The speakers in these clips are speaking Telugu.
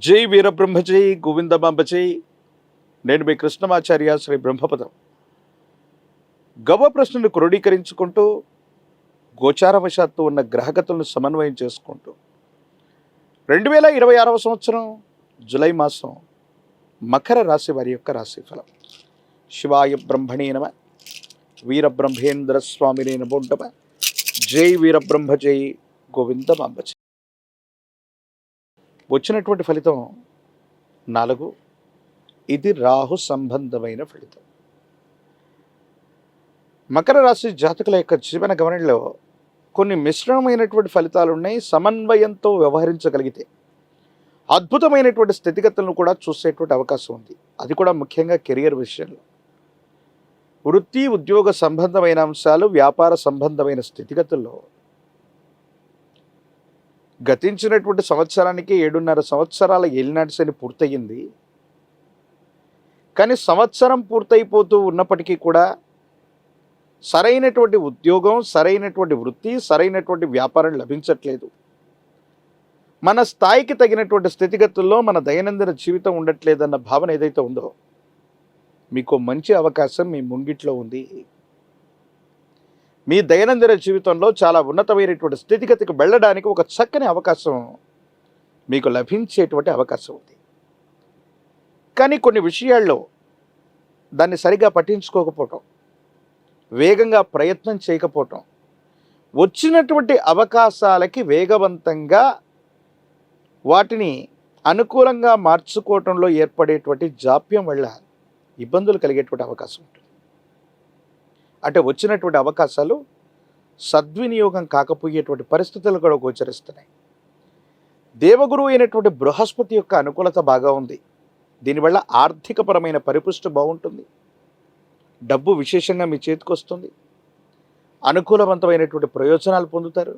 జై వీరబ్రహ్మ జై గోవిందమాంబ జై. నేను మీ కృష్ణమాచార్య శ్రీ బ్రహ్మపదం. గవ ప్రశ్నను క్రోడీకరించుకుంటూ గోచారవశాత్తు ఉన్న గ్రహగతులను సమన్వయం చేసుకుంటూ 2026వ సంవత్సరం జులై మాసం మకర రాశి వారి యొక్క రాశిఫలం. శివాయ బ్రహ్మణే నమ, వీరబ్రహ్మేంద్ర స్వామినే నమో నమ. జై వీరబ్రహ్మ జై గోవిందమాంబ జై. వచ్చినటువంటి ఫలితం 4. ఇది రాహు సంబంధమైన ఫలితం. మకర రాశి జాతకుల యొక్క జీవన గమనంలో కొన్ని మిశ్రమమైనటువంటి ఫలితాలు ఉన్నాయి. సమన్వయంతో వ్యవహరించగలిగితే అద్భుతమైనటువంటి స్థితిగతులను కూడా చూసేటువంటి అవకాశం ఉంది. అది కూడా ముఖ్యంగా కెరియర్ విషయంలో, వృత్తి ఉద్యోగ సంబంధమైన అంశాలు, వ్యాపార సంబంధమైన స్థితిగతుల్లో గతించినటువంటి సంవత్సరానికి 7.5 సంవత్సరాల ఏలినాటి శని పూర్తయింది. కానీ సంవత్సరం పూర్తయిపోతూ ఉన్నప్పటికీ కూడా సరైనటువంటి ఉద్యోగం, సరైనటువంటి వృత్తి, సరైనటువంటి వ్యాపారం లభించట్లేదు. మన స్థాయికి తగినటువంటి స్థితిగతుల్లో మన దైనందిన జీవితం ఉండట్లేదన్న భావన ఏదైతే ఉందో, మీకు మంచి అవకాశం మీ ముంగిట్లో ఉంది. మీ దైనందిన జీవితంలో చాలా ఉన్నతమైనటువంటి స్థితిగతికి వెళ్ళడానికి ఒక చక్కని అవకాశం మీకు లభించేటువంటి అవకాశం ఉంది. కానీ కొన్ని విషయాల్లో దాన్ని సరిగా పట్టించుకోకపోవటం, వేగంగా ప్రయత్నం చేయకపోవటం, వచ్చినటువంటి అవకాశాలకి వేగవంతంగా వాటిని అనుకూలంగా మార్చుకోవటంలో ఏర్పడేటువంటి జాప్యం వల్ల ఇబ్బందులు కలిగేటువంటి అవకాశం ఉంటుంది. అంటే వచ్చినటువంటి అవకాశాలు సద్వినియోగం కాకపోయేటువంటి పరిస్థితులు కూడా గోచరిస్తున్నాయి. దేవగురువు అయినటువంటి బృహస్పతి యొక్క అనుకూలత బాగా ఉంది. దీనివల్ల ఆర్థికపరమైన పరిపుష్టి బాగుంటుంది. డబ్బు విశేషంగా మీ చేతికి వస్తుంది. అనుకూలవంతమైనటువంటి ప్రయోజనాలు పొందుతారు.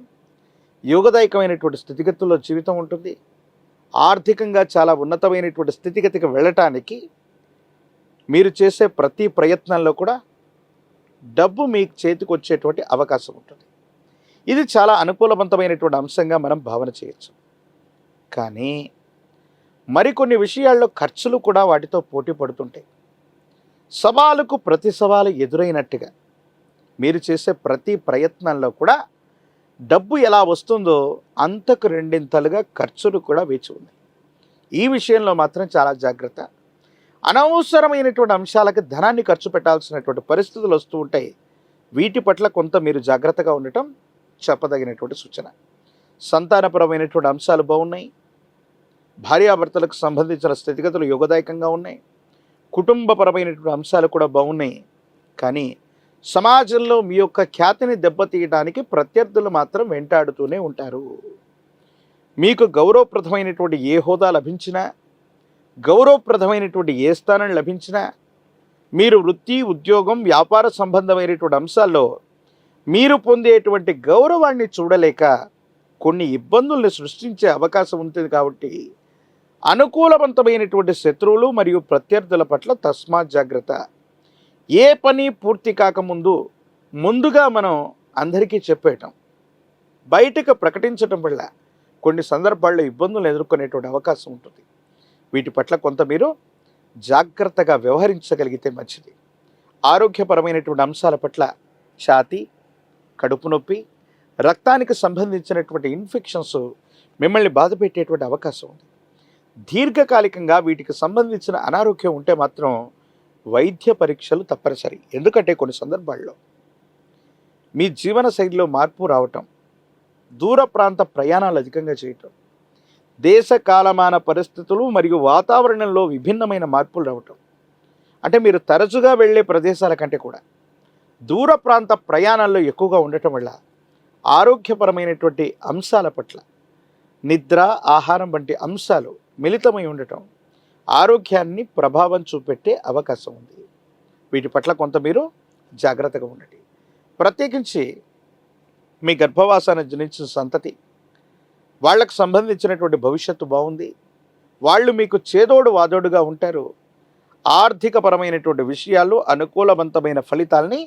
యోగదాయకమైనటువంటి స్థితిగతుల్లో జీవితం ఉంటుంది. ఆర్థికంగా చాలా ఉన్నతమైనటువంటి స్థితిగతికి వెళ్ళటానికి మీరు చేసే ప్రతి ప్రయత్నంలో కూడా డబ్బు మీ చేతికి వచ్చేటువంటి అవకాశం ఉంటుంది. ఇది చాలా అనుకూలవంతమైనటువంటి అంశంగా మనం భావన చేయొచ్చు. కానీ మరికొన్ని విషయాల్లో ఖర్చులు కూడా వాటితో పోటీ పడుతుంటాయి. సవాలుకు ప్రతి సవాలు ఎదురైనట్టుగా మీరు చేసే ప్రతి ప్రయత్నంలో కూడా డబ్బు ఎలా వస్తుందో అంతకు రెండింతలుగా ఖర్చులు కూడా వేచి ఉన్నాయి. ఈ విషయంలో మాత్రం చాలా జాగ్రత్త. అనవసరమైనటువంటి అంశాలకు ధనాన్ని ఖర్చు పెట్టాల్సినటువంటి పరిస్థితులు వస్తూ ఉంటాయి. వీటి పట్ల కొంత మీరు జాగ్రత్తగా ఉండటం చెప్పదగినటువంటి సూచన. సంతానపరమైనటువంటి అంశాలు బాగున్నాయి. భార్యాభర్తలకు సంబంధించిన స్థితిగతులు యోగదాయకంగా ఉన్నాయి. కుటుంబపరమైనటువంటి అంశాలు కూడా బాగున్నాయి. కానీ సమాజంలో మీ యొక్క ఖ్యాతిని దెబ్బతీయడానికి ప్రత్యర్థులు మాత్రం వెంటాడుతూనే ఉంటారు. మీకు గౌరవప్రదమైనటువంటి ఏ హోదా లభించినా, గౌరవప్రదమైనటువంటి ఏ స్థానం లభించినా, మీరు వృత్తి ఉద్యోగం వ్యాపార సంబంధమైనటువంటి అంశాల్లో మీరు పొందేటువంటి గౌరవాన్ని చూడలేక కొన్ని ఇబ్బందుల్ని సృష్టించే అవకాశం ఉంటుంది. కాబట్టి అనుకూలవంతమైనటువంటి శత్రువులు మరియు ప్రత్యర్థుల పట్ల తస్మాత్ జాగ్రత్త. ఏ పని పూర్తి కాకముందు ముందుగా మనం అందరికీ చెప్పేయటం, బయటకు ప్రకటించటం వల్ల కొన్ని సందర్భాల్లో ఇబ్బందులు ఎదుర్కొనేటువంటి అవకాశం ఉంటుంది. వీటి పట్ల కొంత మీరు జాగ్రత్తగా వ్యవహరించగలిగితే మంచిది. ఆరోగ్యపరమైనటువంటి అంశాల పట్ల ఛాతీ, కడుపు నొప్పి, రక్తానికి సంబంధించినటువంటి ఇన్ఫెక్షన్స్ మిమ్మల్ని బాధ పెట్టేటువంటి అవకాశం ఉంది. దీర్ఘకాలికంగా వీటికి సంబంధించిన అనారోగ్యం ఉంటే మాత్రం వైద్య పరీక్షలు తప్పనిసరి. ఎందుకంటే కొన్ని సందర్భాల్లో మీ జీవన శైలిలో మార్పు రావటం, దూర ప్రాంత ప్రయాణాలు అధికంగా చేయటం, దేశ కాలమాన పరిస్థితులు మరియు వాతావరణంలో విభిన్నమైన మార్పులు రావటం, అంటే మీరు తరచుగా వెళ్ళే ప్రదేశాల కంటే కూడా దూర ప్రాంత ప్రయాణాల్లో ఎక్కువగా ఉండటం వల్ల ఆరోగ్యపరమైనటువంటి అంశాల పట్ల నిద్ర, ఆహారం వంటి అంశాలు మిళితమై ఉండటం ఆరోగ్యాన్ని ప్రభావం చూపెట్టే అవకాశం ఉంది. వీటి పట్ల కొంత మీరు జాగ్రత్తగా ఉండండి. ప్రత్యేకించి మీ గర్భవాసాన్ని జనించిన సంతతి, వాళ్ళకు సంబంధించినటువంటి భవిష్యత్తు బాగుంది. వాళ్ళు మీకు చేదోడు వాదోడుగా ఉంటారు. ఆర్థికపరమైనటువంటి విషయాల్లో అనుకూలవంతమైన ఫలితాలని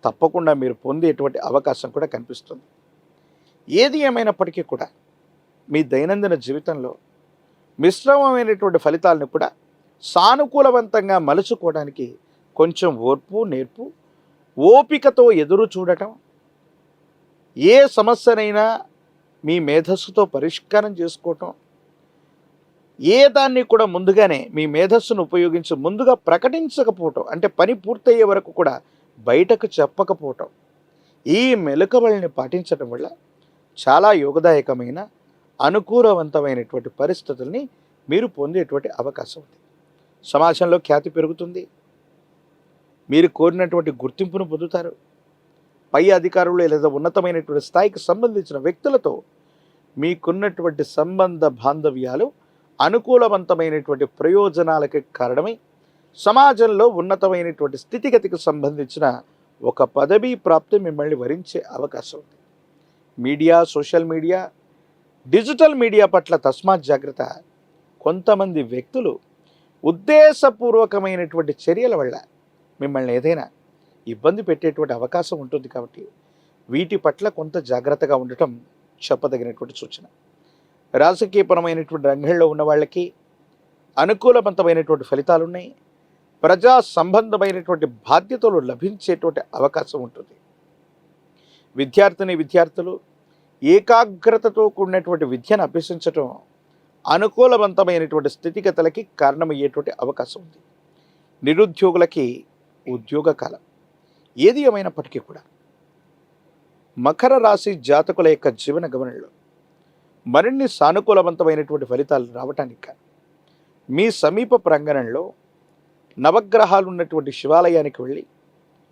తప్పకుండా మీరు పొందేటువంటి అవకాశం కూడా కనిపిస్తుంది. ఏది ఏమైనప్పటికీ కూడా మీ దైనందిన జీవితంలో మిశ్రమమైనటువంటి ఫలితాలను కూడా సానుకూలవంతంగా మలుచుకోవడానికి కొంచెం ఓర్పు నేర్పు ఓపికతో ఎదురు చూడటం, ఏ సమస్యనైనా మీ మేధస్సుతో పరిష్కారం చేసుకోవటం, ఏ దాన్ని కూడా ముందుగానే మీ మేధస్సును ఉపయోగించి ముందుగా ప్రకటించకపోవటం, అంటే పని పూర్తయ్యే వరకు కూడా బయటకు చెప్పకపోవటం, ఈ మెలకువల్ని పాటించడం వల్ల చాలా యోగదాయకమైన అనుకూలవంతమైనటువంటి పరిస్థితుల్ని మీరు పొందేటువంటి అవకాశం ఉంది. సమాజంలో ఖ్యాతి పెరుగుతుంది, మీరు కోరినటువంటి గుర్తింపును పొందుతారు. పై అధికారులు లేదా ఉన్నతమైనటువంటి స్థాయికి సంబంధించిన వ్యక్తులతో మీకున్నటువంటి సంబంధ బాంధవ్యాలు అనుకూలవంతమైనటువంటి ప్రయోజనాలకి కారణమై సమాజంలో ఉన్నతమైనటువంటి స్థితిగతికి సంబంధించిన ఒక పదవీ ప్రాప్తి మిమ్మల్ని వరించే అవకాశం ఉంది. Media, social media, digital media పట్ల తస్మాత్ జాగ్రత్త. కొంతమంది వ్యక్తులు ఉద్దేశపూర్వకమైనటువంటి చర్యల వల్ల మిమ్మల్ని ఏదైనా ఇబ్బంది పెట్టేటువంటి అవకాశం ఉంటుంది. కాబట్టి వీటి పట్ల కొంత జాగ్రత్తగా ఉండటం చెప్పదగినటువంటి సూచన. రాజకీయపరమైనటువంటి రంగంలో ఉన్న వాళ్ళకి అనుకూలవంతమైనటువంటి ఫలితాలు ఉన్నాయి. ప్రజా సంబంధమైనటువంటి బాధ్యతలు లభించేటువంటి అవకాశం ఉంటుంది. విద్యార్థులు ఏకాగ్రతతో కూడినటువంటి విద్యను అభ్యసించటం అనుకూలవంతమైనటువంటి స్థితిగతులకి కారణమయ్యేటువంటి అవకాశం ఉంది. నిరుద్యోగులకి ఉద్యోగ కాలం. ఏది ఏమైనప్పటికీ కూడా మకర రాశి జాతకుల యొక్క జీవన గమనంలో మరిన్ని సానుకూలవంతమైనటువంటి ఫలితాలు రావటానికి మీ సమీప ప్రాంగణంలో నవగ్రహాలు ఉన్నటువంటి శివాలయానికి వెళ్ళి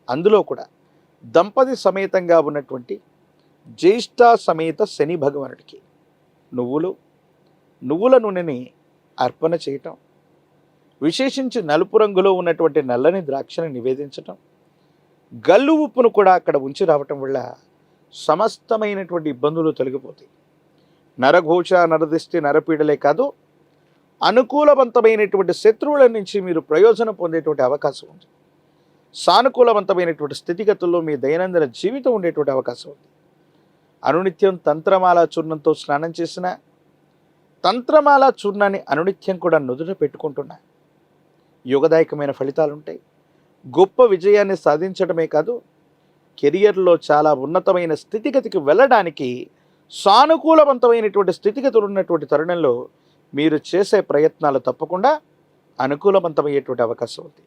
అందులో కూడా దంపతి సమేతంగా ఉన్నటువంటి జ్యేష్ఠ సమేత శని భగవానుడికి నువ్వుల నూనెని అర్పణ చేయటం, విశేషించి నలుపు రంగులో ఉన్నటువంటి నల్లని ద్రాక్షని నివేదించటం, గల్లు ఉప్పును కూడా అక్కడ ఉంచి రావటం వల్ల సమస్తమైనటువంటి ఇబ్బందులు తొలగిపోతాయి. నరఘోష, నరదిష్టి, నరపీడలే కాదు, అనుకూలవంతమైనటువంటి శత్రువుల నుంచి మీరు ప్రయోజనం పొందేటువంటి అవకాశం ఉంది. సానుకూలవంతమైనటువంటి స్థితిగతుల్లో మీ దైనందిన జీవితం ఉండేటువంటి అవకాశం ఉంది. అనునిత్యం తంత్రమాల చూర్ణంతో స్నానం చేసిన తంత్రమాల చూర్ణాన్ని అనునిత్యం కూడా నుదుట పెట్టుకుంటున్నా యోగదాయకమైన ఫలితాలు ఉంటాయి. గొప్ప విజయాన్ని సాధించడమే కాదు, కెరియర్లో చాలా ఉన్నతమైన స్థితిగతికి వెళ్ళడానికి సానుకూలవంతమైనటువంటి స్థితిగతులు ఉన్నటువంటి తరుణంలో మీరు చేసే ప్రయత్నాలు తప్పకుండా అనుకూలవంతమయ్యేటువంటి అవకాశం ఉంది.